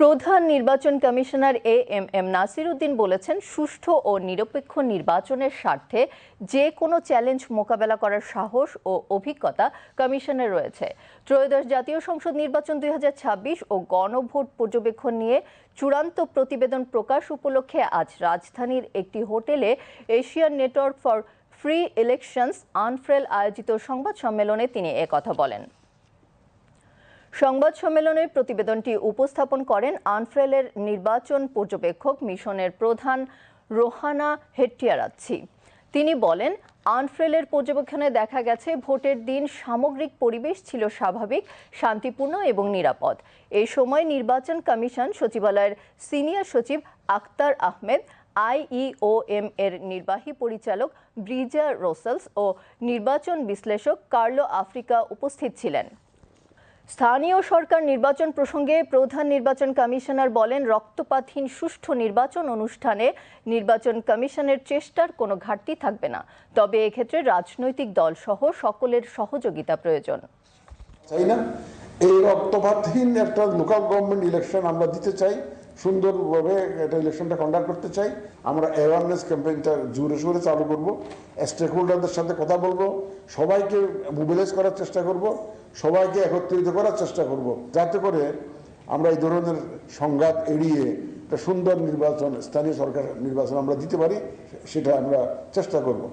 প্রধান নির্বাচন commissioner AMM Nasir Uddin বলেছেন, সুষ্ঠু ও নিরপেক্ষ নির্বাচনের স্বার্থে যে কোনো চ্যালেঞ্জ মোকাবেলা করার সাহস ও অভিজ্ঞতা কমিশনের রয়েছে। ত্রয়োদশ জাতীয় সংসদ নির্বাচন 2026 ও গণভোট পর্যবেক্ষণ নিয়ে চূড়ান্ত প্রতিবেদন প্রকাশ উপলক্ষে আজ রাজধানীর একটি হোটেলে Asian network for free elections ANFREL আয়োজিত সংবাদ সম্মেলনে তিনি একথা বলেন। সংবাদ সম্মেলনে প্রতিবেদনটি উপস্থাপন করেন আনফ্রেলের নির্বাচন পর্যবেক্ষক মিশনের প্রধান রোহানা হেট্টিয়ারাচ্ছি। তিনি বলেন, আনফ্রেলের পর্যবেক্ষণে দেখা গেছে ভোটের দিন সামগ্রিক পরিবেশ ছিল স্বাভাবিক, শান্তিপূর্ণ এবং নিরাপদ। এই সময় নির্বাচন কমিশন সচিবালয়ের সিনিয়র সচিব আক্তার আহমেদ, আইইওএম এর নির্বাহী পরিচালক ব্রিজা রোসেলস ও নির্বাচন বিশ্লেষক কার্লো আফ্রিকা উপস্থিত ছিলেন। স্থানীয় সরকার নির্বাচন প্রসঙ্গে প্রধান নির্বাচন কমিশনার বলেন, রক্তপাতহীন সুষ্ঠু নির্বাচন অনুষ্ঠানে নির্বাচন কমিশনের চেষ্টার কোনো ঘাটতি থাকবে না। তবে এক্ষেত্রে রাজনৈতিক দল সহ সকলের সহযোগিতা প্রয়োজন। এই রক্তপাতহীন একটা লোকাল গভর্নমেন্ট ইলেকশন আমরা দিতে চাই, সুন্দরভাবে একটা ইলেকশনটা কন্ডাক্ট করতে চাই। আমরা অ্যাওয়ারনেস ক্যাম্পেইনটা জোরে সোরে চালু করব, স্টেক হোল্ডারদের সাথে কথা বলবো, সবাইকে মোবিলাইজ করার চেষ্টা করব, সবাইকে একত্রিত করার চেষ্টা করব, যাতে করে আমরা এই ধরনের সংঘাত এড়িয়ে একটা সুন্দর নির্বাচন, স্থানীয় সরকার নির্বাচন আমরা দিতে পারি, সেটা আমরা চেষ্টা করব।